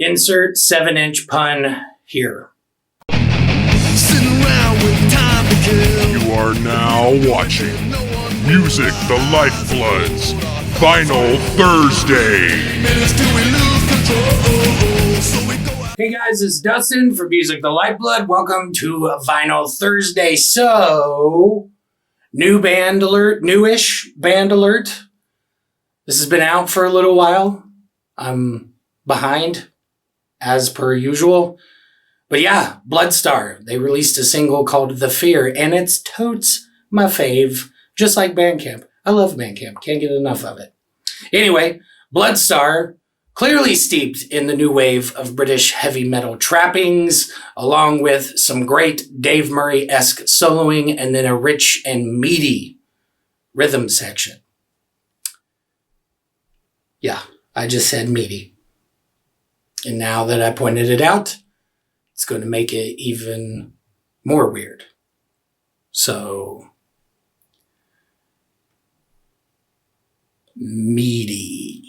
Insert 7-inch pun here. Sitting around with time to kill. You are now watching Music the Lifeblood's Final Thursday. Minutes till we lose control. So we go out. Hey guys, it's Dustin for Music the Lifeblood. Welcome to Vinyl Thursday. So, new band alert, newish band alert. This has been out for a little while. I'm behind, as per usual. But yeah, Bloodstar. They released a single called The Fear, and it's totes my fave, just like Bandcamp. I love Bandcamp. Can't get enough of it. Anyway, Bloodstar, clearly steeped in the new wave of British heavy metal trappings, along with some great Dave Murray-esque soloing, and then a rich and meaty rhythm section. Yeah, I just said meaty. And now that I pointed it out, it's going to make it even more weird. So, meaty.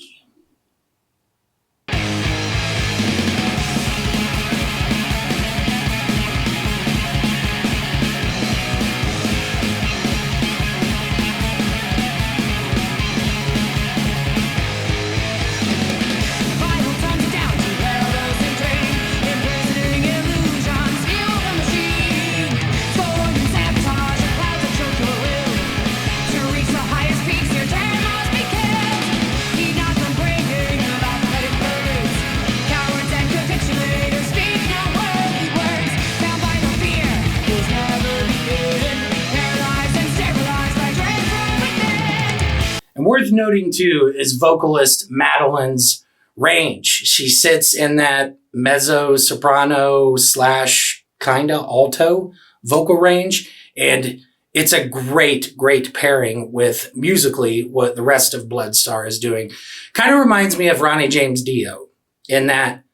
And worth noting too is vocalist Madeline's range. She sits in that mezzo soprano / kinda alto vocal range, and it's a great pairing with musically what the rest of Bloodstar is doing. Kind of reminds me of Ronnie James Dio in that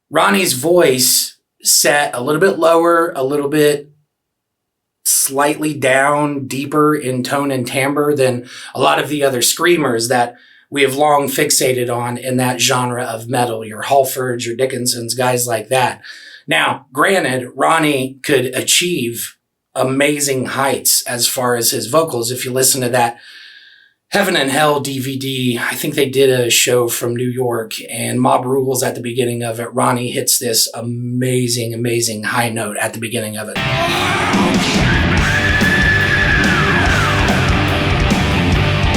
Ronnie's voice set a little bit lower, a little bit slightly down, deeper in tone and timbre than a lot of the other screamers that we have long fixated on in that genre of metal, your Halfords, your Dickinsons, guys like that. Now, granted, Ronnie could achieve amazing heights as far as his vocals. If you listen to that Heaven and Hell DVD, I think they did a show from New York, and Mob Rules at the beginning of it, Ronnie hits this amazing high note at the beginning of it.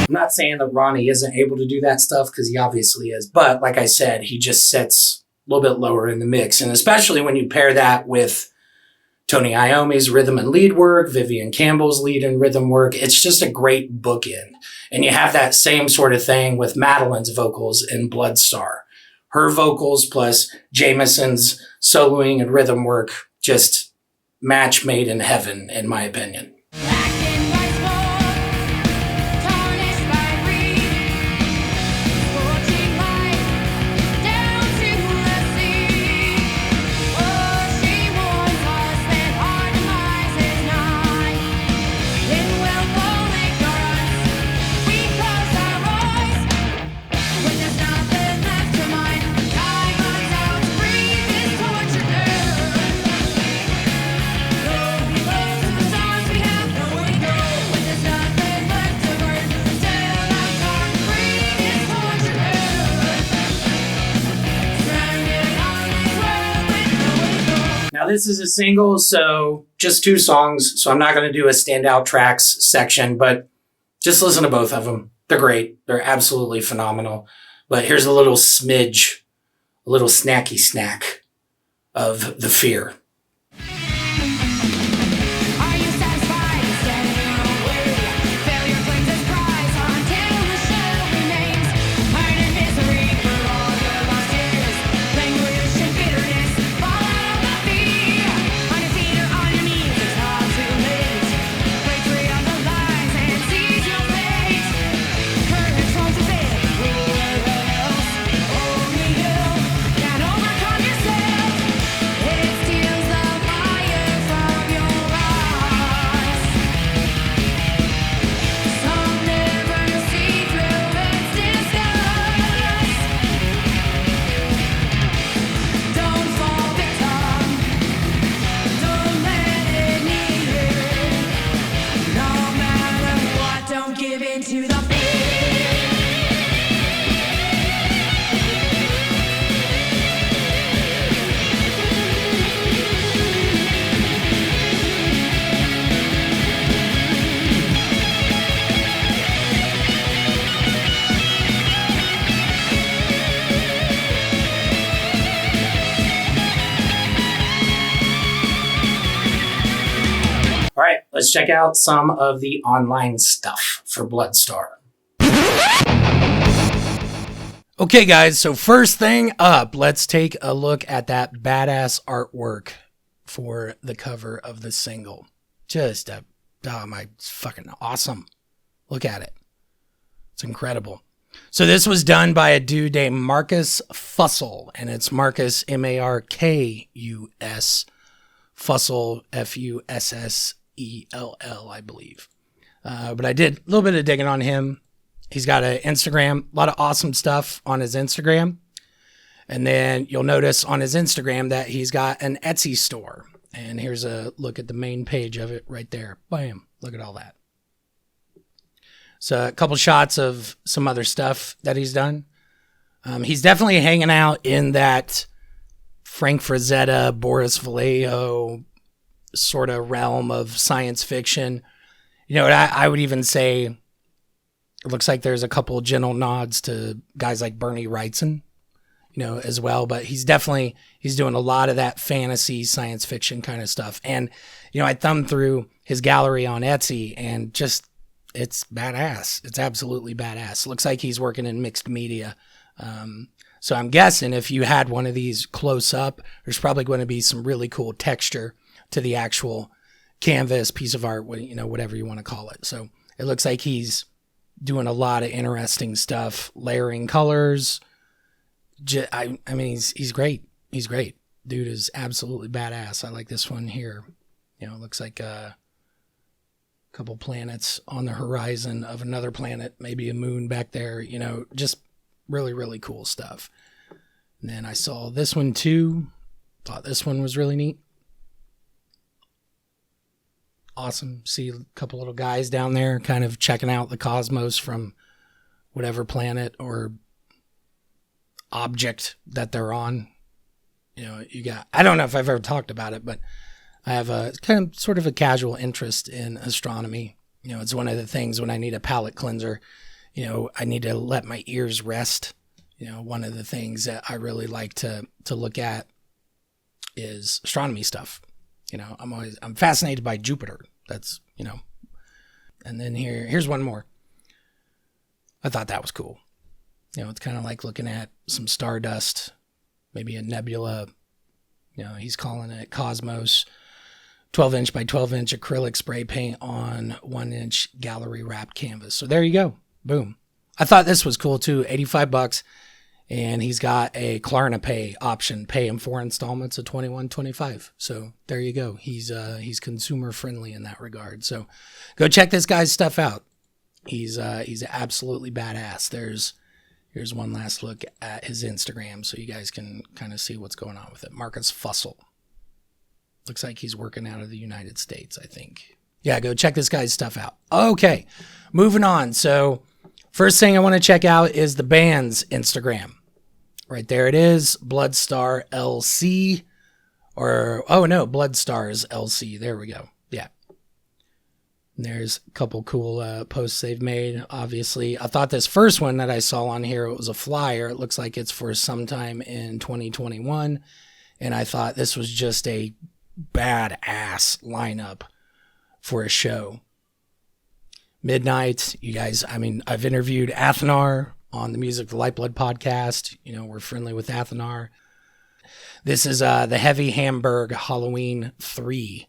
I'm not saying that Ronnie isn't able to do that stuff, because he obviously is. But like I said, he just sits a little bit lower in the mix. And especially when you pair that with Tony Iommi's rhythm and lead work, Vivian Campbell's lead and rhythm work, it's just a great bookend. And you have that same sort of thing with Madeline's vocals in Bloodstar. Her vocals plus Jameson's soloing and rhythm work, just match made in heaven, in my opinion. Now, this is a single, so just 2 songs, so I'm not going to do a standout tracks section, but just listen to both of them. They're great. They're absolutely phenomenal. But here's a little smidge, a little snacky snack of The Fear. Overcome yourself. It steals right, let's check out some of the online stuff for Bloodstar. Okay, guys, so first thing up, let's take a look at that badass artwork for the cover of the single. Just it's fucking awesome. Look at it. It's incredible. So this was done by a dude named Marcus Fussell, and it's Marcus, Markus, Fussell, Fussell, I believe. But I did a little bit of digging on him. He's got an Instagram, a lot of awesome stuff on his Instagram. And then you'll notice on his Instagram that he's got an Etsy store. And here's a look at the main page of it right there. Bam. Look at all that. So a couple shots of some other stuff that he's done. He's definitely hanging out in that Frank Frazetta, Boris Vallejo sort of realm of science fiction. You know, I would even say it looks like there's a couple gentle nods to guys like Bernie Wrightson, you know, as well. But he's doing a lot of that fantasy science fiction kind of stuff. And, you know, I thumbed through his gallery on Etsy and just, it's badass. It's absolutely badass. Looks like he's working in mixed media. So I'm guessing if you had one of these close up, there's probably going to be some really cool texture to the actual canvas, piece of art, you know, whatever you want to call it. So it looks like he's doing a lot of interesting stuff, layering colors. I mean, he's great. He's great. Dude is absolutely badass. I like this one here. You know, it looks like a couple planets on the horizon of another planet, maybe a moon back there, you know, just really, really cool stuff. And then I saw this one too. Thought this one was really neat. Awesome. See a couple little guys down there kind of checking out the cosmos from whatever planet or object that they're on. You know, I don't know if I've ever talked about it, but I have a kind of sort of a casual interest in astronomy. You know, it's one of the things when I need a palate cleanser, you know, I need to let my ears rest. You know, one of the things that I really like to look at is astronomy stuff. You know, I'm fascinated by Jupiter. That's, you know, and then here's one more. I thought that was cool. You know, it's kind of like looking at some stardust, maybe a nebula. You know, he's calling it Cosmos, 12-inch by 12-inch acrylic spray paint on 1-inch gallery wrapped canvas. So there you go. Boom. I thought this was cool too. $85. And he's got a Klarna Pay option. Pay him 4 installments of $21.25. So there you go. He's consumer friendly in that regard. So go check this guy's stuff out. He's absolutely badass. Here's one last look at his Instagram so you guys can kind of see what's going on with it. Marcus Fussell. Looks like he's working out of the United States, I think. Yeah, go check this guy's stuff out. Okay, moving on. So first thing I want to check out is the band's Instagram. Right there it is, Bloodstar LC, Bloodstars LC. There we go. Yeah. And there's a couple cool posts they've made. Obviously, I thought this first one that I saw on here, it was a flyer. It looks like it's for sometime in 2021. And I thought this was just a badass lineup for a show. Midnight, you guys, I mean, I've interviewed Athenar on the Music the Lifeblood podcast. You know, we're friendly with Athenar. This is the Heavy Hamburg Halloween 3.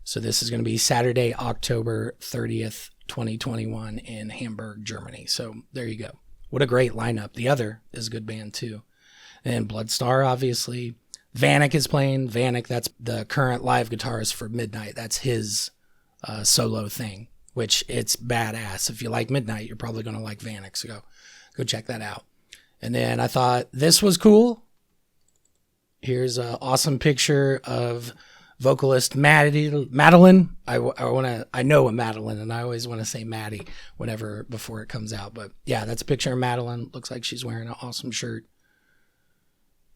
So this is going to be Saturday, October 30th, 2021 in Hamburg, Germany. So there you go. What a great lineup. The other is a good band too. And Bloodstar, obviously. Vanek is playing. Vanek, that's the current live guitarist for Midnight. That's his solo thing, which it's badass. If you like Midnight, you're probably going to like Vanek. So go check that out. And then I thought this was cool. Here's an awesome picture of vocalist Madeline. I know a Madeline, and I always want to say Maddie whenever before it comes out. But yeah, that's a picture of Madeline. Looks like she's wearing an awesome shirt.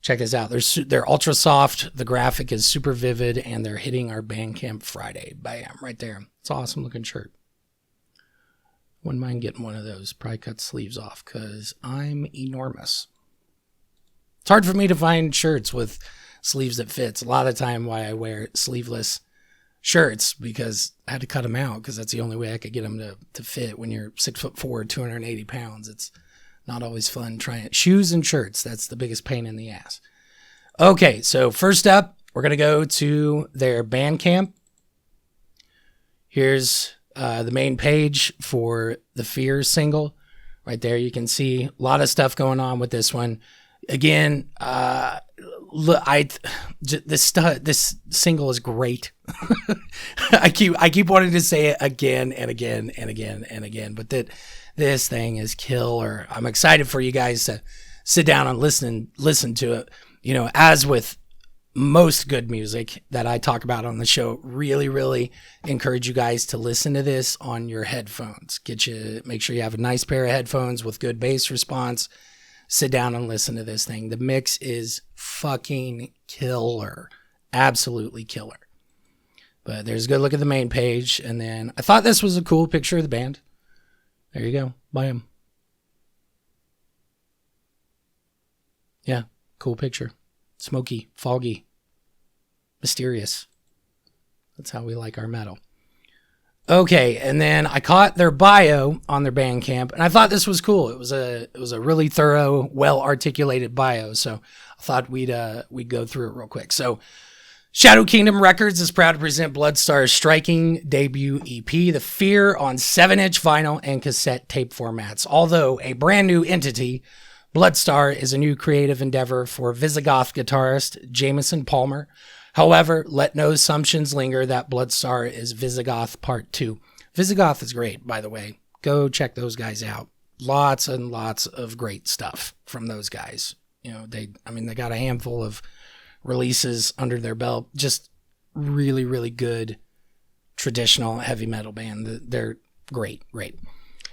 Check this out. They're ultra soft. The graphic is super vivid, and they're hitting our Bandcamp Friday. Bam, right there. It's an awesome looking shirt. Wouldn't mind getting one of those. Probably cut sleeves off because I'm enormous. It's hard for me to find shirts with sleeves that fits. A lot of the time why I wear sleeveless shirts because I had to cut them out because that's the only way I could get them to fit. When you're 6'4", 280 pounds, it's not always fun trying it. Shoes and shirts, that's the biggest pain in the ass. Okay, so first up, we're going to go to their Bandcamp. Here's the main page for the Fear single. Right there, you can see a lot of stuff going on with this one. Again, this single is great. I keep wanting to say it again and again and again and again, but this thing is killer. I'm excited for you guys to sit down and listen to it. You know, as with most good music that I talk about on the show, really, really encourage you guys to listen to this on your headphones. Make sure you have a nice pair of headphones with good bass response. Sit down and listen to this thing. The mix is fucking killer. Absolutely killer. But there's a good look at the main page. And then I thought this was a cool picture of the band. There you go. Bam. Yeah, cool picture. Smoky, foggy, mysterious. That's how we like our metal. Okay, and then I caught their bio on their Bandcamp, and I thought this was cool. It was a really thorough, well-articulated bio, so I thought we'd go through it real quick. So, Shadow Kingdom Records is proud to present Bloodstar's striking debut EP, The Fear, on 7-inch vinyl and cassette tape formats. Although a brand new entity, Bloodstar is a new creative endeavor for Visigoth guitarist Jameson Palmer. However, let no assumptions linger that Bloodstar is Visigoth Part 2. Visigoth is great, by the way. Go check those guys out. Lots and lots of great stuff from those guys. You know, they got a handful of releases under their belt. Just really, really good traditional heavy metal band. They're great.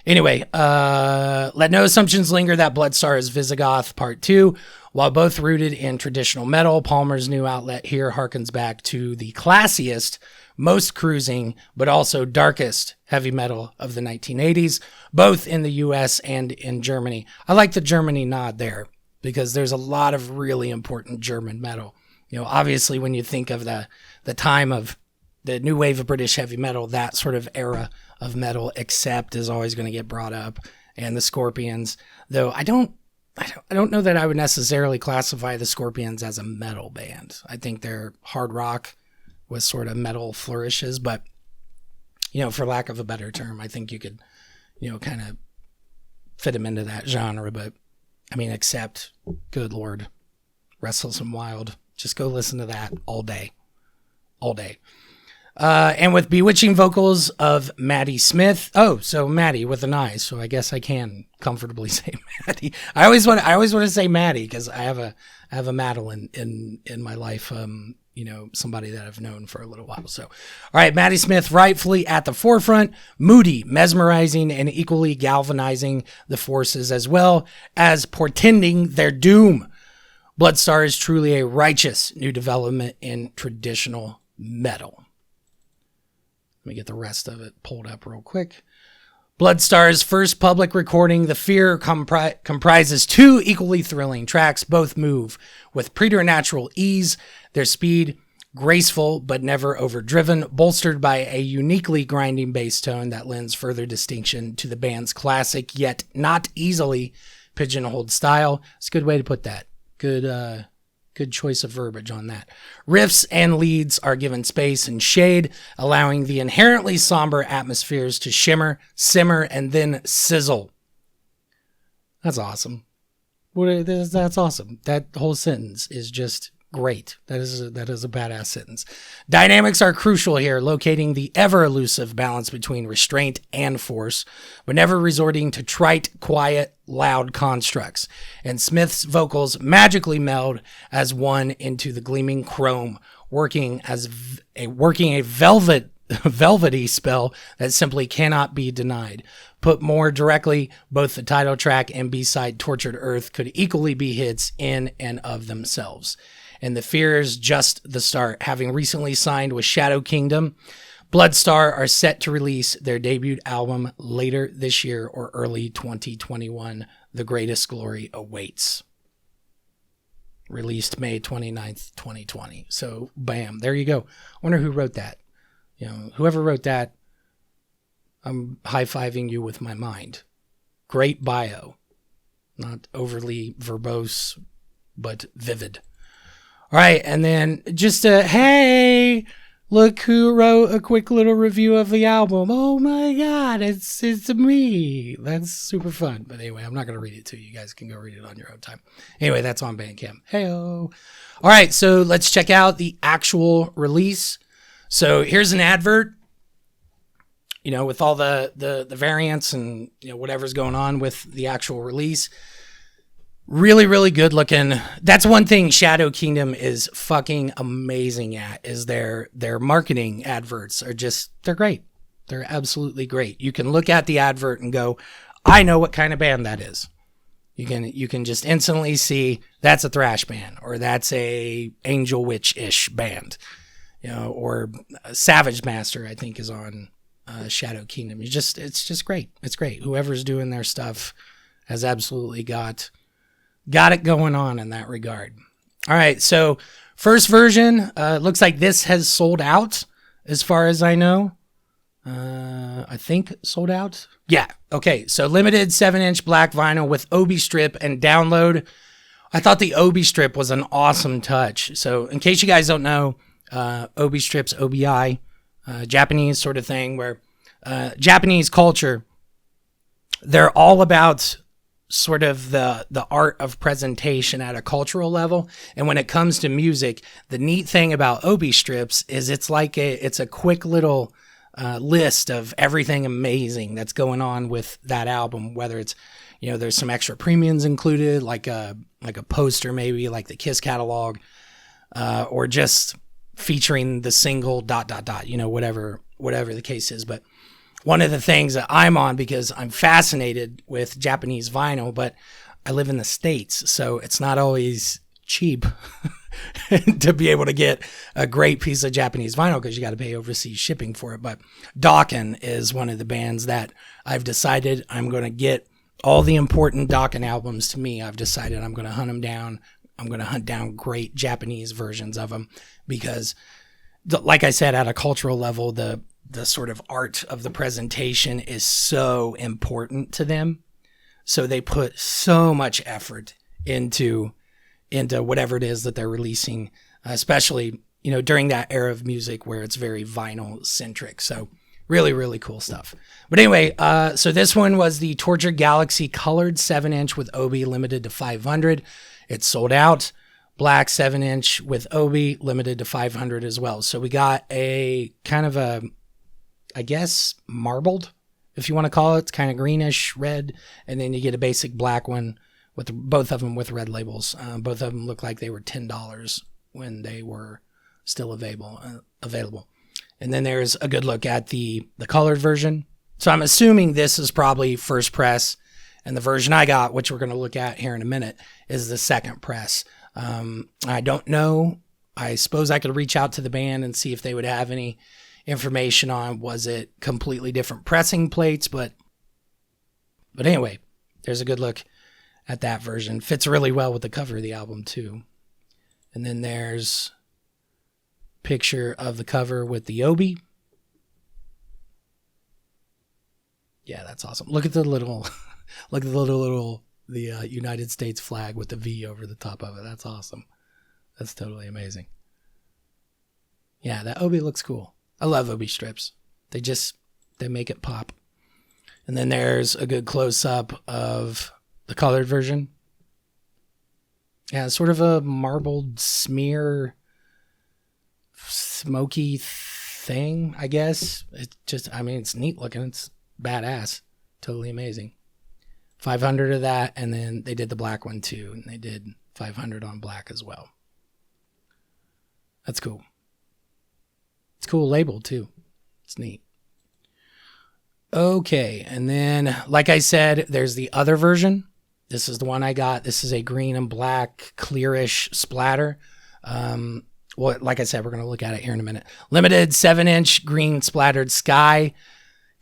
Anyway, let no assumptions linger that Bloodstar is Visigoth Part 2. While both rooted in traditional metal, Palmer's new outlet here harkens back to the classiest, most cruising, but also darkest heavy metal of the 1980s, both in the US and in Germany. I like the Germany nod there because there's a lot of really important German metal. You know, obviously when you think of the time of the new wave of British heavy metal, that sort of era of metal, Accept is always going to get brought up, and the Scorpions, though I don't know that I would necessarily classify the Scorpions as a metal band. I think they're hard rock with sort of metal flourishes, but, you know, for lack of a better term, I think you could, you know, kind of fit them into that genre. But, I mean, Accept, good Lord, Restless and Wild, just go listen to that all day. And with bewitching vocals of Maddie Smith. Oh, so Maddie with an I. So I guess I can comfortably say Maddie. I always want to say Maddie because I have a Madeline in my life. You know, somebody that I've known for a little while. So, all right, Maddie Smith rightfully at the forefront, moody, mesmerizing, and equally galvanizing the forces as well as portending their doom. Bloodstar is truly a righteous new development in traditional metal. Let me get the rest of it pulled up real quick. Bloodstar's first public recording, The Fear, comprises two equally thrilling tracks. Both move with preternatural ease, their speed graceful but never overdriven, bolstered by a uniquely grinding bass tone that lends further distinction to the band's classic yet not easily pigeonholed style. It's a good way to put that. Good choice of verbiage on that. Riffs and leads are given space and shade, allowing the inherently somber atmospheres to shimmer, simmer, and then sizzle. That's awesome. That's awesome. That whole sentence is just great. That is a badass sentence. Dynamics are crucial here, locating the ever-elusive balance between restraint and force, but never resorting to trite, quiet, loud constructs. And Smith's vocals magically meld as one into the gleaming chrome, working a velvety spell that simply cannot be denied. Put more directly, both the title track and B-side Tortured Earth could equally be hits in and of themselves. And The Fear is just the start. Having recently signed with Shadow Kingdom, Bloodstar are set to release their debut album later this year or early 2021. The Greatest Glory Awaits. Released May 29th, 2020. So, bam, there you go. I wonder who wrote that. You know, whoever wrote that, I'm high-fiving you with my mind. Great bio. Not overly verbose, but vivid. All right, and then just hey, look who wrote a quick little review of the album. Oh my God, it's me. That's super fun. But anyway, I'm not going to read it to you. You guys can go read it on your own time. Anyway, that's on Bandcamp. Hey-o. All right, so let's check out the actual release. So here's an advert, you know, with all the variants and, you know, whatever's going on with the actual release. Really, really good looking. That's one thing Shadow Kingdom is fucking amazing at, is their marketing adverts are just, they're great. They're absolutely great. You can look at the advert and go, I know what kind of band that is. You can just instantly see that's a thrash band, or that's a Angel Witch-ish band, you know, or Savage Master, I think, is on Shadow Kingdom. It's just great. It's great. Whoever's doing their stuff has absolutely got it going on in that regard. All right, so first version, looks like this has sold out as far as I know. I think sold out. Yeah, okay, so limited 7-inch black vinyl with Obi strip and download. I thought the Obi strip was an awesome touch. So in case you guys don't know, Obi strips, OBI, Japanese sort of thing, where Japanese culture, they're all about sort of the art of presentation at a cultural level. And when it comes to music, the neat thing about Obi strips is it's a quick little list of everything amazing that's going on with that album, whether it's, you know, there's some extra premiums included, like a poster, maybe like the Kiss catalog, or just featuring the single ... you know, whatever the case is. But one of the things that I'm on, because I'm fascinated with Japanese vinyl, but I live in the States, so it's not always cheap to be able to get a great piece of Japanese vinyl, because you got to pay overseas shipping for it. But Dokken is one of the bands that I've decided I'm going to get all the important Dokken albums to me. I've decided I'm going to hunt them down. I'm going to hunt down great Japanese versions of them, because like I said, at a cultural level, the sort of art of the presentation is so important to them. So they put so much effort into whatever it is that they're releasing, especially, you know, during that era of music where it's very vinyl centric. So really, really cool stuff. But anyway, so this one was the Tortured Galaxy colored 7-inch with Obi, limited to 500. It's sold out. Black 7-inch with Obi, limited to 500 as well. So we got a kind of a, I guess, marbled, if you want to call it. It's kind of greenish red, and then you get a basic black one with both of them with red labels. Both of them look like they were $10 when they were still available. And then there's a good look at the colored version. So I'm assuming this is probably first press, and the version I got, which we're going to look at here in a minute, is the second press. I don't know. I suppose I could reach out to the band and see if they would have any information on, was it completely different pressing plates, but anyway, there's a good look at that version. Fits really well with the cover of the album too. And then there's a picture of the cover with the Obi. Yeah, that's awesome. Look at the little United States flag with the V over the top of it. That's awesome. That's totally amazing. Yeah, that Obi looks cool. I love Obi strips. They make it pop. And then there's a good close-up of the colored version. Yeah, sort of a marbled smear, smoky thing, I guess. It's neat looking. It's badass. Totally amazing. 500 of that, and then they did the black one too, and they did 500 on black as well. That's cool. It's cool label too. It's neat. Okay, and then, like I said, there's the other version. This is the one I got. This is a green and black clearish splatter. Well, like I said, we're going to look at it here in a minute. Limited 7-inch green splattered sky,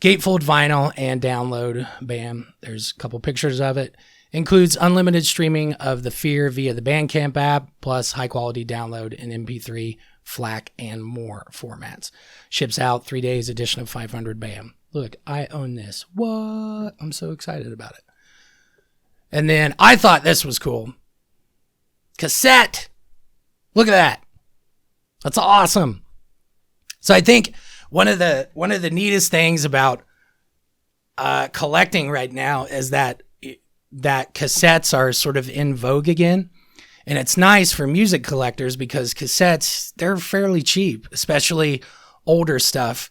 gatefold vinyl, and download. Bam. There's a couple pictures of it. Includes unlimited streaming of The Fear via the Bandcamp app, plus high quality download in MP3 FLAC, and more formats. Ships out 3 days, edition of 500. Bam. Look, I own this. What? I'm so excited about it. And then I thought this was cool. Cassette. Look at that. That's awesome. So I think one of the neatest things about collecting right now is that cassettes are sort of in vogue again. And it's nice for music collectors because cassettes, they're fairly cheap, especially older stuff.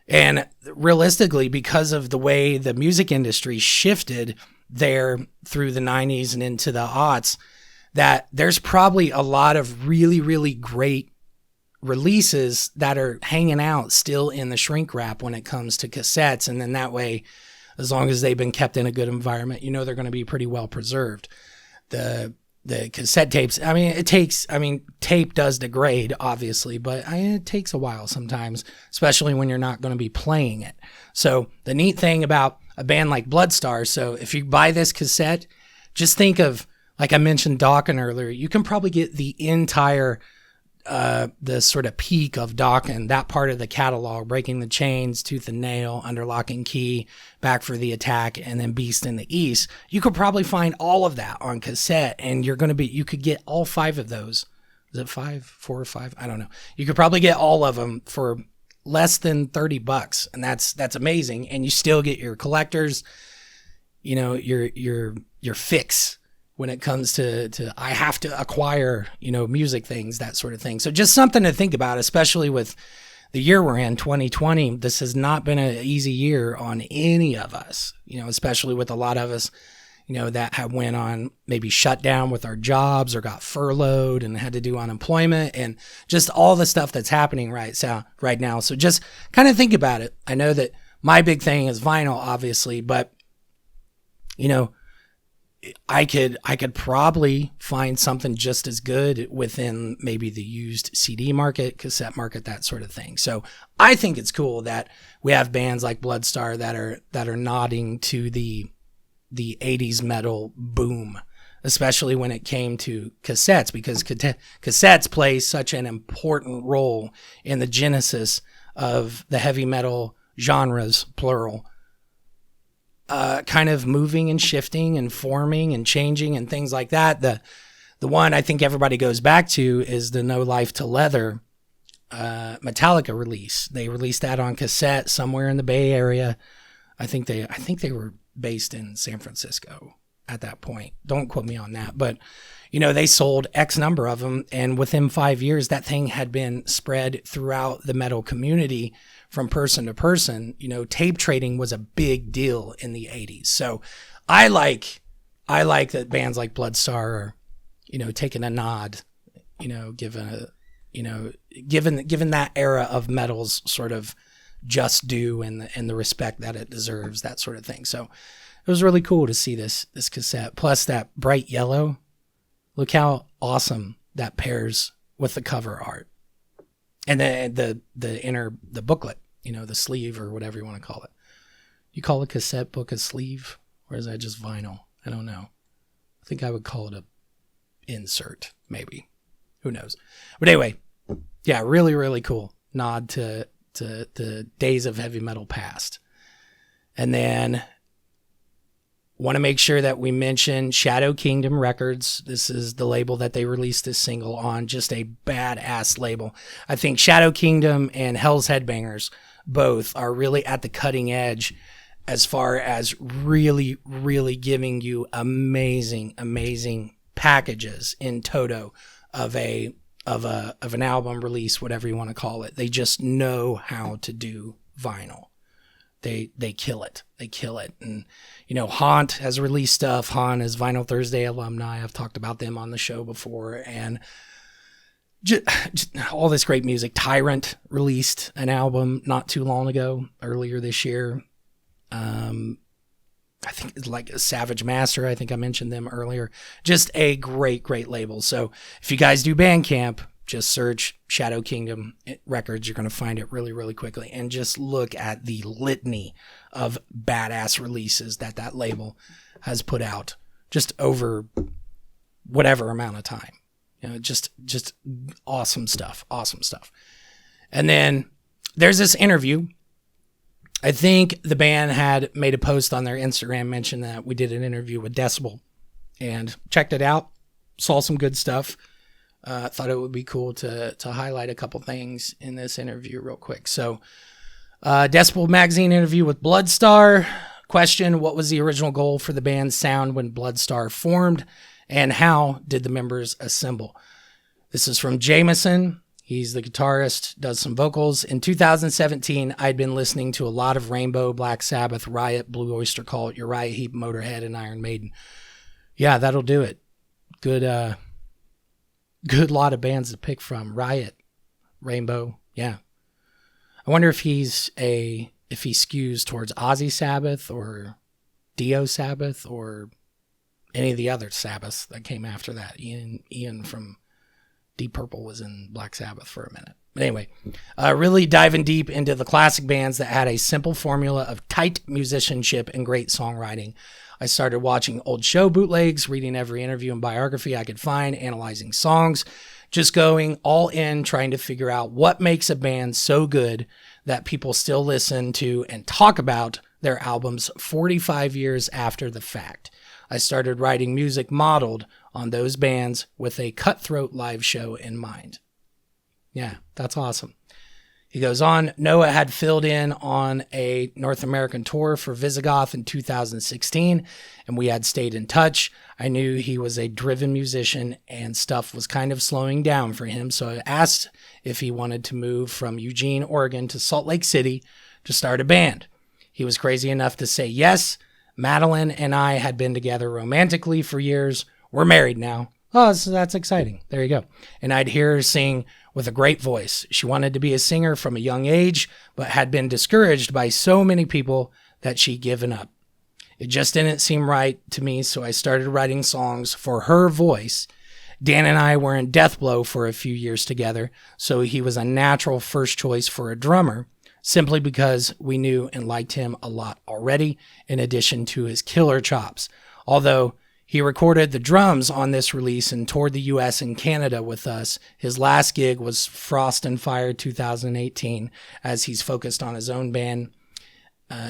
And realistically, because of the way the music industry shifted there through the 90s and into the aughts, that there's probably a lot of really, really great releases that are hanging out still in the shrink wrap when it comes to cassettes. And then that way, as long as they've been kept in a good environment, you know they're going to be pretty well preserved. The cassette tapes, tape does degrade, obviously, but it takes a while sometimes, especially when you're not going to be playing it. So the neat thing about a band like Bloodstar, so if you buy this cassette, just think of, like I mentioned Dawkins earlier, you can probably get the entire, the sort of peak of Dawkins, that part of the catalog, Breaking the Chains, Tooth and Nail, Under Lock and Key, Back for the Attack, and then Beast in the East. You could probably find all of that on cassette, and you could get all 5 of those. Is it 5, 4 or 5? I don't know. You could probably get all of them for less than $30, and that's amazing. And you still get your collectors, you know, your fix when it comes to I have to acquire, you know, music things, that sort of thing. So just something to think about, especially with the year we're in, 2020. This has not been an easy year on any of us, you know, especially with a lot of us, you know, that have went on maybe shut down with our jobs or got furloughed and had to do unemployment and just all the stuff that's happening right now. So just kind of think about it. I know that my big thing is vinyl, obviously, but, you know, I could probably find something just as good within maybe the used CD market, cassette market, that sort of thing. So I think it's cool that we have bands like Bloodstar that are nodding to the 80s metal boom, especially when it came to cassettes, because cassettes play such an important role in the genesis of the heavy metal genres, plural. Kind of moving and shifting and forming and changing and things like that. The one I think everybody goes back to is the No Life to Leather Metallica release. They released that on cassette somewhere in the Bay Area. I think they were based in San Francisco at that point. Don't quote me on that, but you know, they sold X number of them, and within 5 years, that thing had been spread throughout the metal community from person to person. You know, tape trading was a big deal in the 80s. So I like that bands like Bloodstar are, you know, taking a nod, you know, given that era of metal's sort of just due and the respect that it deserves, that sort of thing. So it was really cool to see this cassette. Plus that bright yellow. Look how awesome that pairs with the cover art. And the booklet, you know, the sleeve or whatever you want to call it. You call a cassette book a sleeve, or is that just vinyl? I don't know. I think I would call it a insert, maybe. Who knows? But anyway, yeah, really, really cool. Nod to the days of heavy metal past. And then want to make sure that we mention Shadow Kingdom Records. This is the label that they released this single on. Just a badass label. I think Shadow Kingdom and Hell's Headbangers both are really at the cutting edge as far as really, really giving you amazing, amazing packages in toto of an album release, whatever you want to call it. They just know how to do vinyl. They kill it. They kill it. And, you know, Haunt has released stuff. Haunt is Vinyl Thursday alumni. I've talked about them on the show before. And just all this great music. Tyrant released an album not too long ago, earlier this year. I think it's like a Savage Master. I think I mentioned them earlier. Just a great, great label. So if you guys do Bandcamp, just search Shadow Kingdom Records. You're going to find it really, really quickly. And just look at the litany of badass releases that label has put out just over whatever amount of time. Just awesome stuff. Awesome stuff. And then there's this interview. I think the band had made a post on their Instagram, mentioned that we did an interview with Decibel, and checked it out. Saw some good stuff. Thought it would be cool to highlight a couple things in this interview real quick. So, Decibel magazine interview with Bloodstar. Question: what was the original goal for the band's sound when Bloodstar formed, and how did the members assemble? This is from Jameson. He's the guitarist, does some vocals. In 2017, I'd been listening to a lot of Rainbow, Black Sabbath, Riot, Blue Oyster Cult, Uriah Heep, Motorhead, and Iron Maiden. Yeah, that'll do it. Good lot of bands to pick from. Riot, Rainbow, yeah. I wonder if he skews towards Ozzy Sabbath or Dio Sabbath or any of the other Sabbaths that came after that. Ian from Deep Purple was in Black Sabbath for a minute. But anyway, really diving deep into the classic bands that had a simple formula of tight musicianship and great songwriting. I started watching old show bootlegs, reading every interview and biography I could find, analyzing songs, just going all in, trying to figure out what makes a band so good that people still listen to and talk about their albums 45 years after the fact. I started writing music modeled on those bands with a cutthroat live show in mind. Yeah, that's awesome. He goes on, Noah had filled in on a North American tour for Visigoth in 2016, and we had stayed in touch. I knew he was a driven musician and stuff was kind of slowing down for him, so I asked if he wanted to move from Eugene, Oregon to Salt Lake City to start a band. He was crazy enough to say yes. Madeline and I had been together romantically for years. We're married now. Oh, so that's exciting. There you go. And I'd hear her sing with a great voice. She wanted to be a singer from a young age, but had been discouraged by so many people that she'd given up. It just didn't seem right to me, so I started writing songs for her voice. Dan and I were in Deathblow for a few years together, so he was a natural first choice for a drummer, simply because we knew and liked him a lot already, in addition to his killer chops. Although he recorded the drums on this release and toured the US and Canada with us, his last gig was Frost and Fire 2018, as he's focused on his own band,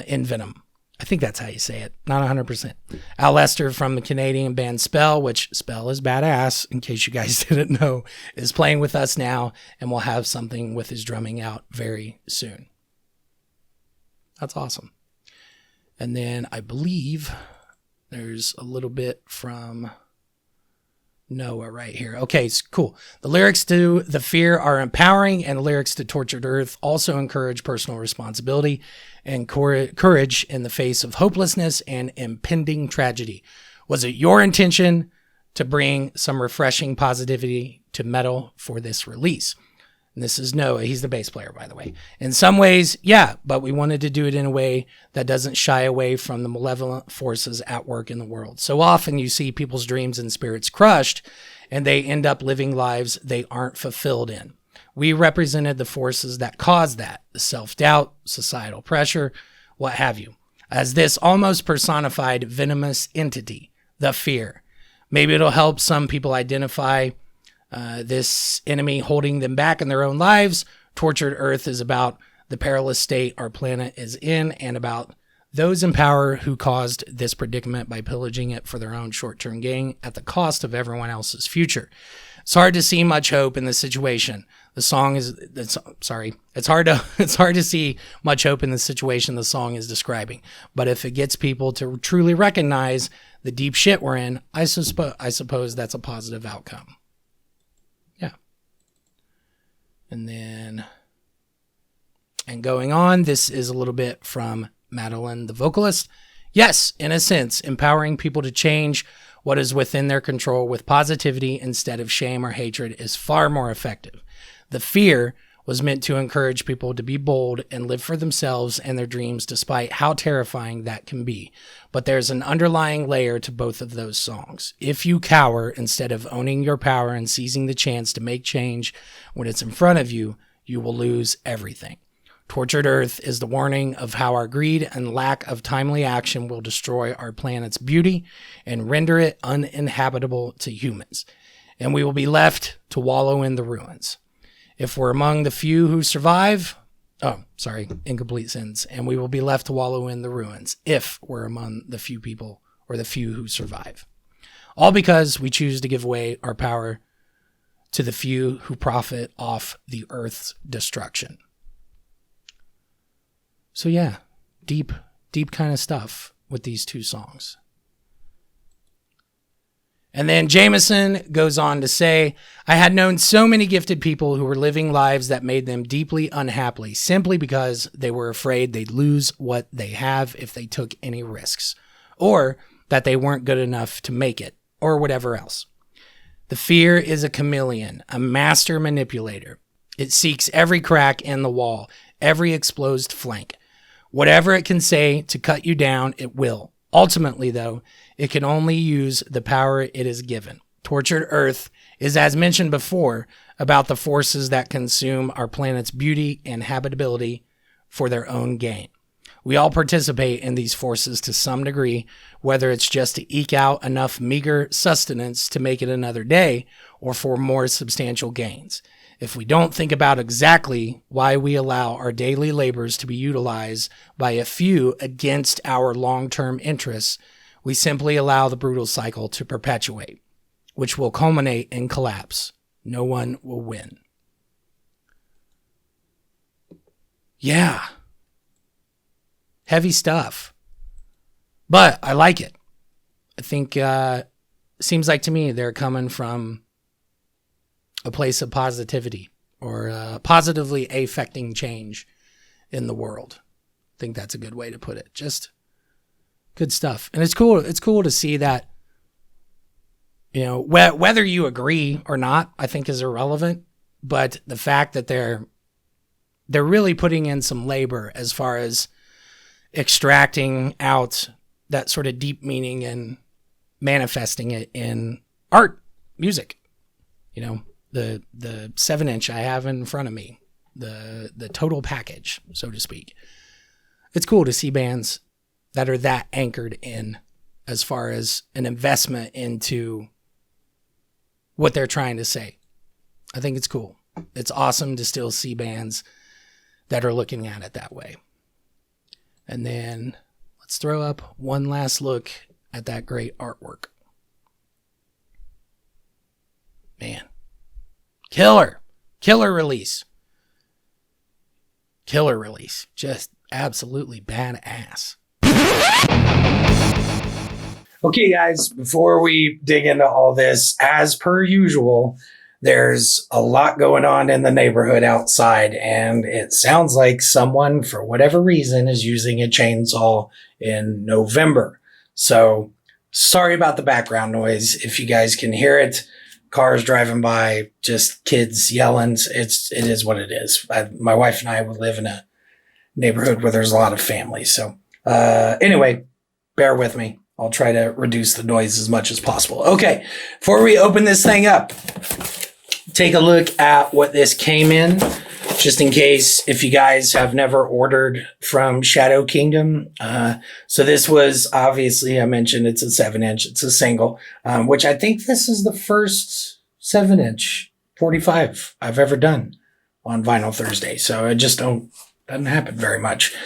In Venom. I think that's how you say it, not 100%. Al Lester from the Canadian band Spell, which Spell is badass, in case you guys didn't know, is playing with us now, and will have something with his drumming out very soon. That's awesome. And then I believe there's a little bit from Noah right here. Okay, cool. The lyrics to The Fear are empowering, and lyrics to Tortured Earth also encourage personal responsibility and courage in the face of hopelessness and impending tragedy. Was it your intention to bring some refreshing positivity to metal for this release? And this is Noah. He's the bass player, by the way. In some ways, yeah, but we wanted to do it in a way that doesn't shy away from the malevolent forces at work in the world. So often you see people's dreams and spirits crushed, and they end up living lives they aren't fulfilled in. We represented the forces that cause that, the self-doubt, societal pressure, what have you, as this almost personified venomous entity, the fear. Maybe it'll help some people identify this enemy holding them back in their own lives. Tortured Earth is about the perilous state our planet is in, and about those in power who caused this predicament by pillaging it for their own short-term gain at the cost of everyone else's future. It's hard to see much hope in the situation. It's hard to see much hope in the situation the song is describing. But if it gets people to truly recognize the deep shit we're in, I suppose that's a positive outcome. And going on, this is a little bit from Madeline, the vocalist. Yes, in a sense, empowering people to change what is within their control with positivity instead of shame or hatred is far more effective. The fear was meant to encourage people to be bold and live for themselves and their dreams despite how terrifying that can be. But there's an underlying layer to both of those songs. If you cower instead of owning your power and seizing the chance to make change when it's in front of you, you will lose everything. Tortured Earth is the warning of how our greed and lack of timely action will destroy our planet's beauty and render it uninhabitable to humans. and we will be left to wallow in the ruins. If we're among the few who survive, incomplete sentence, and we will be left to wallow in the ruins if we're among the few people or the few who survive. All because we choose to give away our power to the few who profit off the earth's destruction. So yeah, deep kind of stuff with these two songs. And then Jameson goes on to say, I had known so many gifted people who were living lives that made them deeply unhappy simply because they were afraid they'd lose what they have if they took any risks, or that they weren't good enough to make it, or whatever else. The fear is a chameleon, a master manipulator. It seeks every crack in the wall, every exposed flank. Whatever it can say to cut you down, it will. Ultimately, though, it can only use the power it is given. Tortured Earth is, as mentioned before, about the forces that consume our planet's beauty and habitability for their own gain. We all participate in these forces to some degree, whether it's just to eke out enough meager sustenance to make it another day, or for more substantial gains. If we don't think about exactly why we allow our daily labors to be utilized by a few against our long-term interests, we simply allow the brutal cycle to perpetuate, which will culminate in collapse. No one will win. Yeah. Heavy stuff. But I like it. I think seems like to me they're coming from a place of positivity, or positively affecting change in the world. I think that's a good way to put it. Just good stuff. And it's cool to see that, you know, whether you agree or not, I think is irrelevant, but the fact that they're really putting in some labor as far as extracting out that sort of deep meaning and manifesting it in art, music, you know, the 7-inch I have in front of me, the total package, so to speak. It's cool to see bands that are that anchored in as far as an investment into what they're trying to say. I think it's cool. It's awesome to still see bands that are looking at it that way. And then let's throw up one last look at that great artwork. Man. Killer release. Just absolutely badass. Okay, guys, before we dig into all this, as per usual, there's a lot going on in the neighborhood outside, and it sounds like someone, for whatever reason, is using a chainsaw in November. So, sorry about the background noise. If you guys can hear it, cars driving by, just kids yelling. It is what it is. My wife and I would live in a neighborhood where there's a lot of families. So anyway, bear with me. I'll try to reduce the noise as much as possible. Okay, before we open this thing up, take a look at what this came in, just in case if you guys have never ordered from Shadow Kingdom. So this was, obviously, I mentioned it's a 7-inch. It's a single, which I think this is the first 7-inch 45 I've ever done on Vinyl Thursday. So it just doesn't happen very much.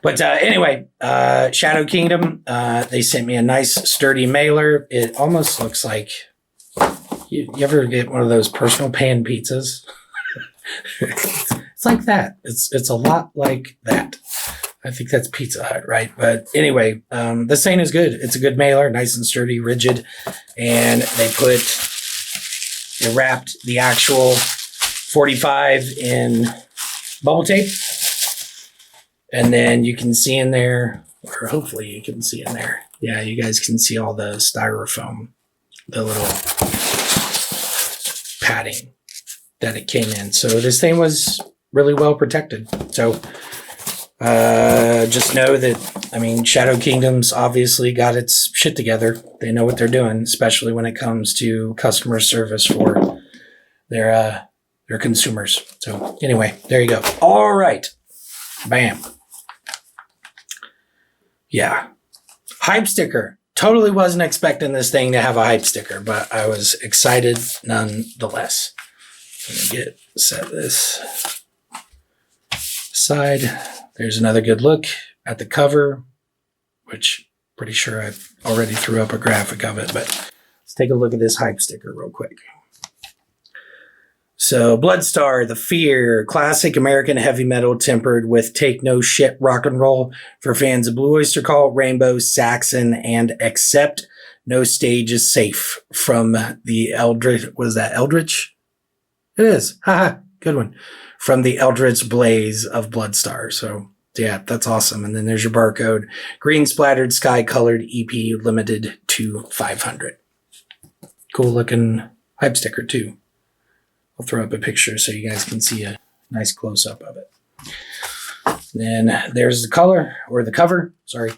But anyway, Shadow Kingdom, they sent me a nice sturdy mailer. It almost looks like, you ever get one of those personal pan pizzas? It's like that. It's a lot like that. I think that's Pizza Hut, right? But anyway, this thing is good. It's a good mailer, nice and sturdy, rigid. And they wrapped the actual 45 in bubble tape. And then you can see in there, or hopefully you can see in there. Yeah, you guys can see all the styrofoam, the little padding that it came in. So this thing was really well protected. So just know that, I mean, Shadow Kingdom's obviously got its shit together. They know what they're doing, especially when it comes to customer service for their consumers. So anyway, there you go. All right. Bam. Yeah. Hype sticker. totally wasn't expecting this thing to have a hype sticker, but I was excited nonetheless. I'm gonna set this aside. There's another good look at the cover, which pretty sure I already threw up a graphic of it, but let's take a look at this hype sticker real quick. So Bloodstar, The Fear, classic American heavy metal tempered with take no shit rock and roll for fans of Blue Oyster Cult, Rainbow, Saxon, and Accept. No stage is safe from the Eldritch. Was that Eldritch? It is. Haha, good one. From the Eldritch Blaze of Bloodstar. So yeah, that's awesome. And then there's your barcode. Green splattered sky colored EP limited to 500. Cool looking hype sticker too. I'll throw up a picture so you guys can see a nice close up of it. Then there's the color or the cover. Sorry.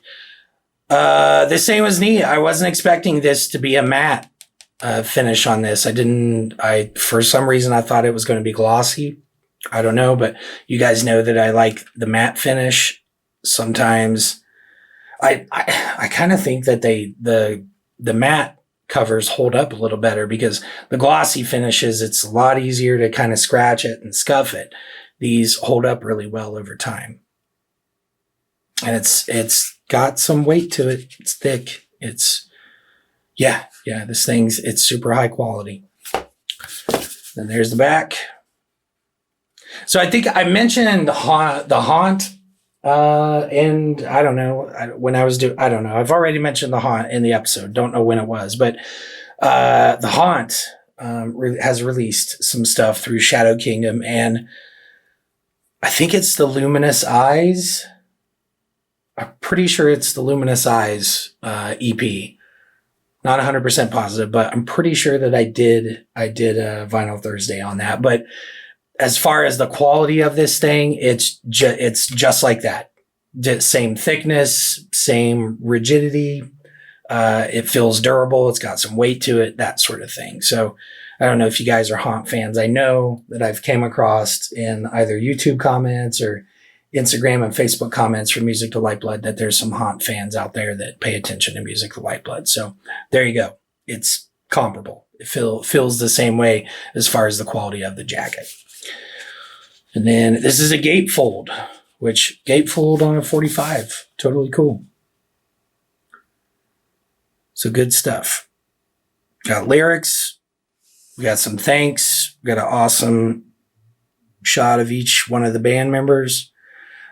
This thing was neat. I wasn't expecting this to be a matte finish on this. For some reason, I thought it was going to be glossy. I don't know, but you guys know that I like the matte finish. Sometimes I kind of think that the matte covers hold up a little better because the glossy finishes, it's a lot easier to kind of scratch it and scuff it. These hold up really well over time. And it's got some weight to it. It's thick. It's it's super high quality. Then there's the back. So I think I mentioned the haunt, and I don't know I don't know. I've already mentioned the haunt in the episode. Don't know when it was, but the haunt has released some stuff through Shadow Kingdom, and I think it's the Luminous Eyes. I'm pretty sure it's the Luminous Eyes EP. Not 100% positive, but I'm pretty sure that I did a Vinyl Thursday on that. But as far as the quality of this thing, it's just like that. Same thickness, same rigidity. It feels durable. It's got some weight to it, that sort of thing. So I don't know if you guys are haunt fans. I know that I've came across in either YouTube comments or Instagram and Facebook comments for Music to Lifeblood that there's some haunt fans out there that pay attention to Music to Lifeblood. So there you go. It's comparable. It feels the same way as far as the quality of the jacket. And then this is a gatefold, which gatefold on a 45. Totally cool. So good stuff. Got lyrics. We got some thanks. We got an awesome shot of each one of the band members.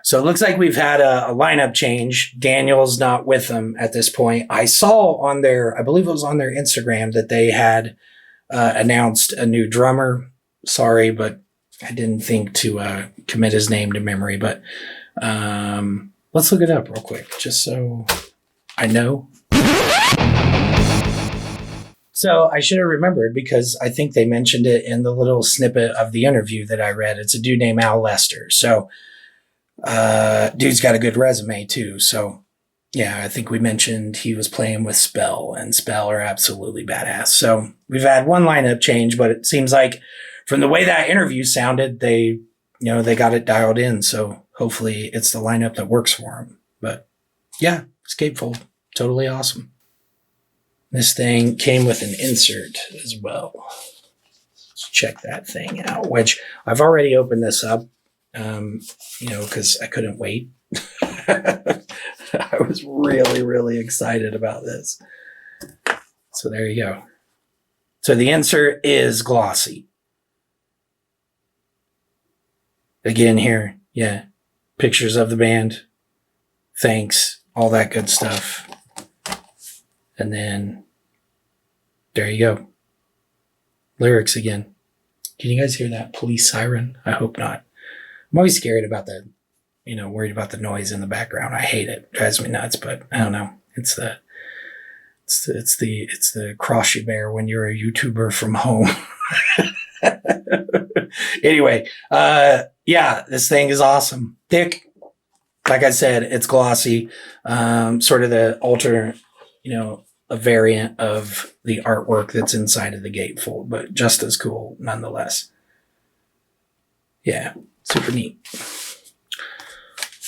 So it looks like we've had a lineup change. Daniel's not with them at this point. I saw on I believe it was on their Instagram that they had announced a new drummer. Sorry, but I didn't think to commit his name to memory. But let's look it up real quick, just so I know. So I should have remembered because I think they mentioned it in the little snippet of the interview that I read. It's a dude named Al Lester. So dude's got a good resume too. So yeah, I think we mentioned he was playing with Spell, and Spell are absolutely badass. So we've had one lineup change, but it seems like from the way that interview sounded, they got it dialed in. So hopefully it's the lineup that works for them. But yeah, Scapefold, totally awesome. This thing came with an insert as well. Let's check that thing out, which I've already opened this up, because I couldn't wait. I was really, really excited about this. So there you go. So the insert is glossy. Again here, yeah, pictures of the band, thanks, all that good stuff. And then there you go. Lyrics again. Can you guys hear that police siren? I hope not. I'm always scared about worried about the noise in the background. I hate it. It drives me nuts, but I don't know. It's the cross you bear when you're a YouTuber from home. Anyway, yeah, this thing is awesome. Thick. Like I said, it's glossy. Sort of the a variant of the artwork that's inside of the gatefold, but just as cool nonetheless. Yeah, super neat.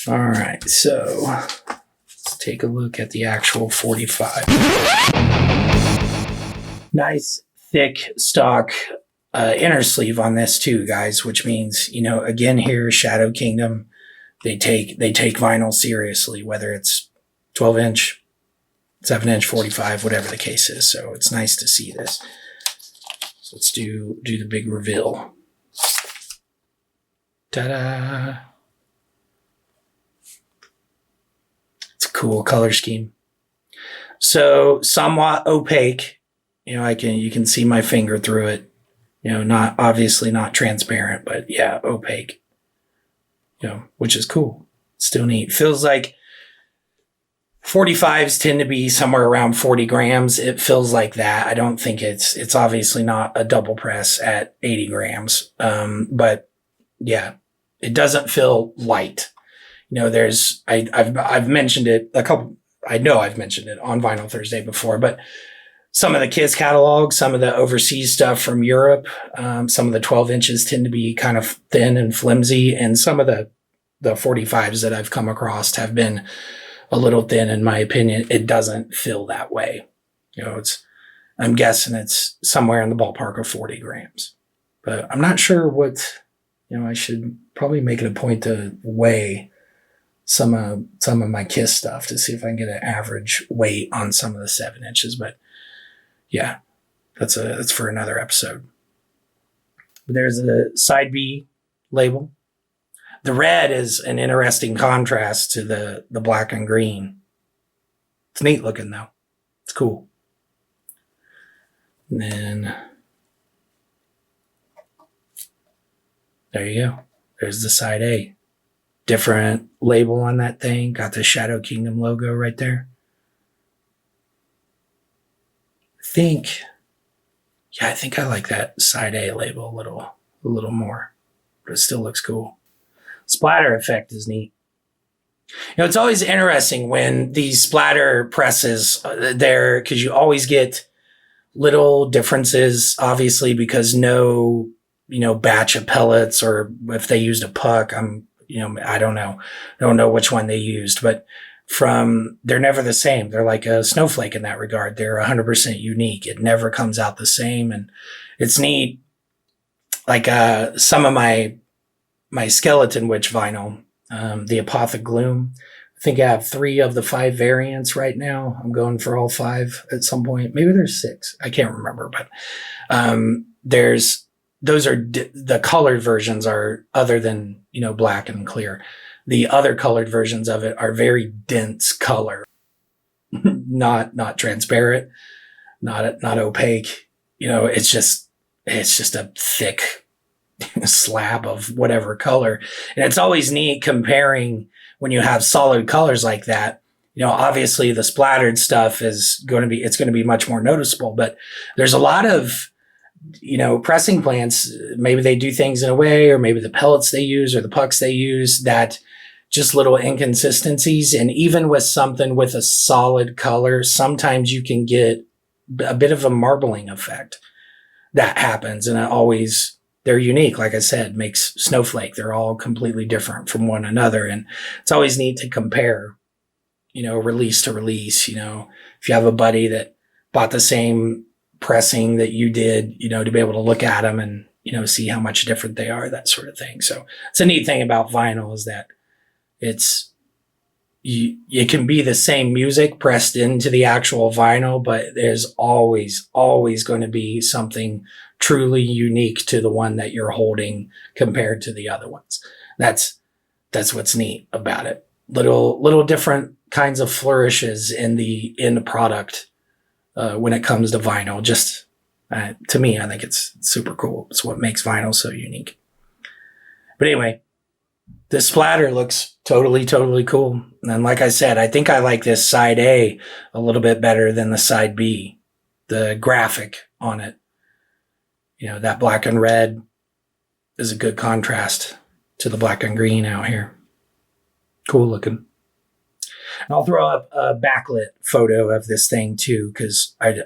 All right, so let's take a look at the actual 45. Nice thick stock inner sleeve on this too, guys, which means, again here, Shadow Kingdom, they take vinyl seriously, whether it's 12-inch, 7-inch, 45, whatever the case is. So it's nice to see this. So let's do the big reveal. Ta-da! It's a cool color scheme. So somewhat opaque. You can see my finger through it. Not obviously not transparent, but yeah, opaque. Which is cool. Still neat. Feels like 45s tend to be somewhere around 40 grams. It feels like that. I don't think it's obviously not a double press at 80 grams. But yeah, it doesn't feel light. I've mentioned it I know I've mentioned it on Vinyl Thursday before, but some of the Kiss catalogs, some of the overseas stuff from Europe, some of the 12 inches tend to be kind of thin and flimsy, and some of the 45s that I've come across have been a little thin, in my opinion. It doesn't feel that way. I'm guessing it's somewhere in the ballpark of 40 grams, but I'm not sure what, I should probably make it a point to weigh some of my Kiss stuff to see if I can get an average weight on some of the 7 inches. But yeah, that's for another episode. There's a side B label. The red is an interesting contrast to the black and green. It's neat looking though. It's cool. And then there you go. There's the side A. Different label on that thing. Got the Shadow Kingdom logo right there. I think I like that side A label a little more, but it still looks cool. Splatter effect is neat. It's always interesting when these splatter presses there, because you always get little differences, obviously, because no, batch of pellets, or if they used a puck, I don't know which one they used, but they're never the same. They're like a snowflake in that regard. They're 100% unique. It never comes out the same. And it's neat. Like, some of my Skeleton Witch vinyl, the Apothic Gloom, I think I have 3 of the 5 variants right now. I'm going for all 5 at some point. Maybe there's 6. I can't remember, but, those are the colored versions are other than, black and clear. The other colored versions of it are very dense color, not transparent, not opaque. It's just a thick slab of whatever color. And it's always neat comparing when you have solid colors like that. Obviously the splattered stuff it's going to be much more noticeable, but there's a lot of, pressing plants, maybe they do things in a way, or maybe the pellets they use or the pucks they use, that just little inconsistencies. And even with something with a solid color, sometimes you can get a bit of a marbling effect that happens. And they're unique. Like I said, makes snowflake. They're all completely different from one another. And it's always neat to compare, release to release. If you have a buddy that bought the same pressing that you did, to be able to look at them and, see how much different they are, that sort of thing. So it's a neat thing about vinyl is that it can be the same music pressed into the actual vinyl, but there's always going to be something truly unique to the one that you're holding compared to the other ones. That's what's neat about it. Little different kinds of flourishes in the product when it comes to vinyl. Just to me, I think it's super cool. It's what makes vinyl so unique. But anyway, the splatter looks totally cool. And like I said, I think I like this side A a little bit better than the side B. The graphic on it, that black and red is a good contrast to the black and green out here. Cool looking. And I'll throw up a backlit photo of this thing too, because I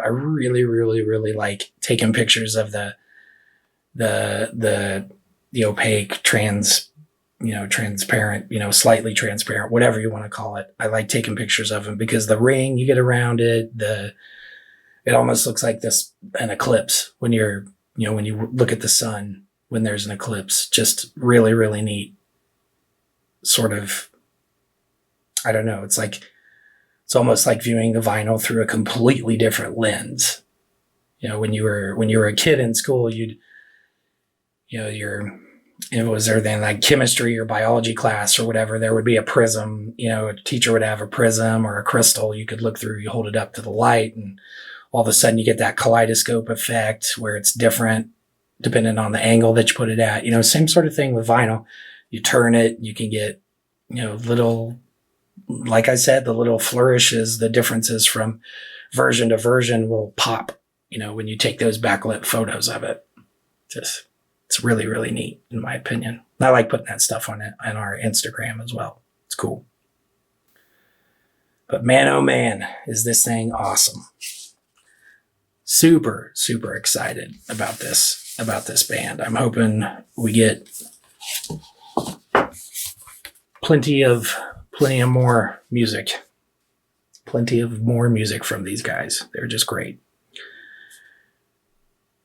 really like taking pictures of the opaque transparent, slightly transparent, whatever you want to call it. I like taking pictures of them because the ring you get around it, it almost looks like an eclipse when when you look at the sun when there's an eclipse. Just really, really neat. Sort of, I don't know. It's almost like viewing the vinyl through a completely different lens. When you were a kid in school, was there then like chemistry or biology class or whatever, there would be a prism, a teacher would have a prism or a crystal you could look through, you hold it up to the light, and all of a sudden you get that kaleidoscope effect where it's different depending on the angle that you put it at. Same sort of thing with vinyl. You turn it, you can get, little, like I said, the little flourishes, the differences from version to version will pop, when you take those backlit photos of it. It's really, really neat, in my opinion. I like putting that stuff on our Instagram as well. It's cool. But man, oh man, is this thing awesome. Super, super excited about this band. I'm hoping we get plenty of more music. Plenty of more music from these guys. They're just great.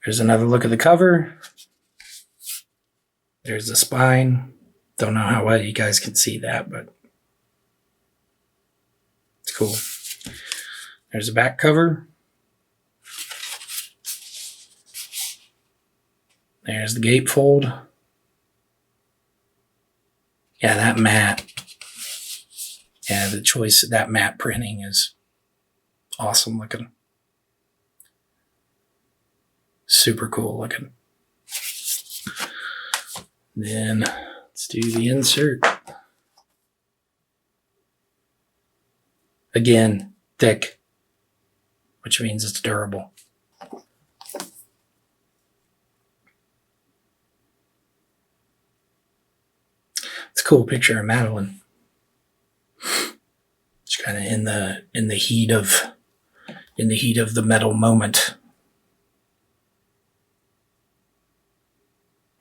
Here's another look at the cover. There's the spine. Don't know how well you guys can see that, but it's cool. There's the back cover. There's the gatefold. Yeah, that matte. Yeah, the choice of that matte printing is awesome looking. Super cool looking. Then let's do the insert. Again, thick, which means it's durable. It's a cool picture of Madeline. It's kind of in the heat of the metal moment.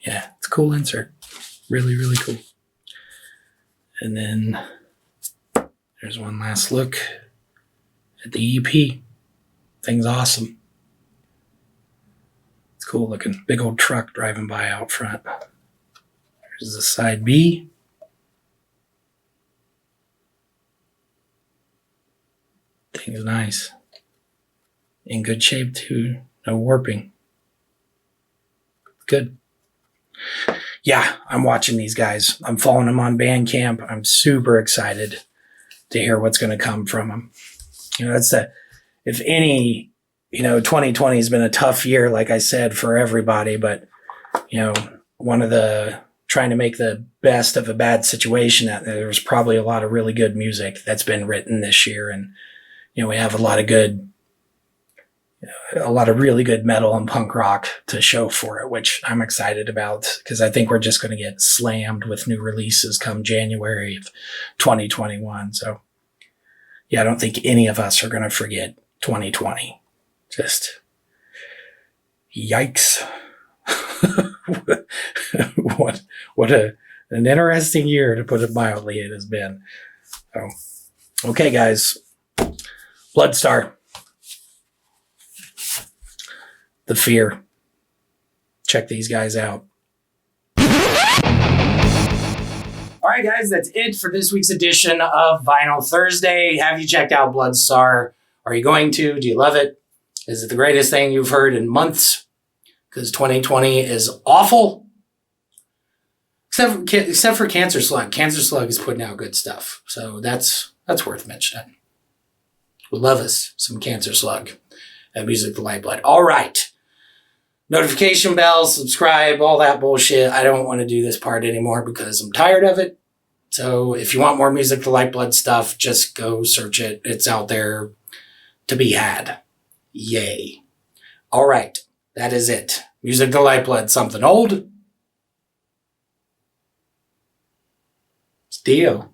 Yeah, it's a cool insert. Really, really cool. And then there's one last look at the EP. Thing's awesome. It's cool looking. Big old truck driving by out front. There's the side B. Thing's nice. In good shape too. No warping. Good. Yeah, I'm watching these guys. I'm following them on Bandcamp. I'm super excited to hear what's going to come from them. If any, 2020 has been a tough year, like I said, for everybody, but, one of the trying to make the best of a bad situation, there's probably a lot of really good music that's been written this year. And, we have a lot of really good metal and punk rock to show for it, which I'm excited about because I think we're just going to get slammed with new releases come January of 2021. So yeah, I don't think any of us are going to forget 2020. Just yikes. An interesting year, to put it mildly, it has been. So, okay, guys. Bloodstar. The Fear. Check these guys out. All right, guys, that's it for this week's edition of Vinyl Thursday. Have you checked out Bloodstar? Are you going to? Do you love it? Is it the greatest thing you've heard in months? Because 2020 is awful. Except for Cancerslug. Cancerslug is putting out good stuff. So that's worth mentioning. We love us some Cancerslug at Music the Lifeblood. All right. Notification bell, subscribe, all that bullshit. I don't want to do this part anymore because I'm tired of it. So if you want more Music the Lifeblood stuff, just go search it. It's out there to be had. Yay. All right. That is it. Music the Lifeblood. Something old. It's Dio.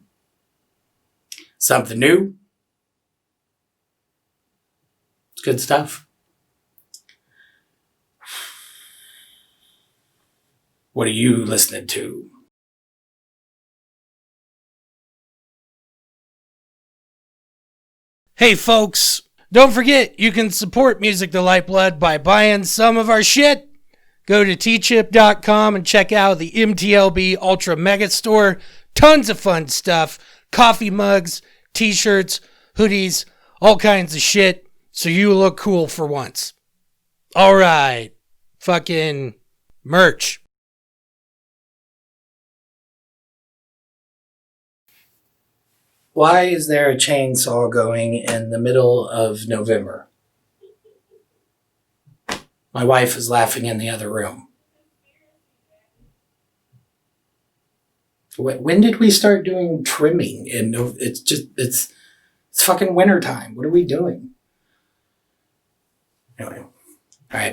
Something new. It's good stuff. What are you listening to? Hey, folks, don't forget you can support Music the Lifeblood by buying some of our shit. Go to teechip.com and check out the MTLB-ULTRA-MEGA-STORE. Tons of fun stuff. Coffee mugs, t-shirts, hoodies, all kinds of shit. So you look cool for once. All right. Fucking merch. Why is there a chainsaw going in the middle of November? My wife is laughing in the other room. When did we start doing trimming? It's fucking wintertime. What are we doing? Anyway.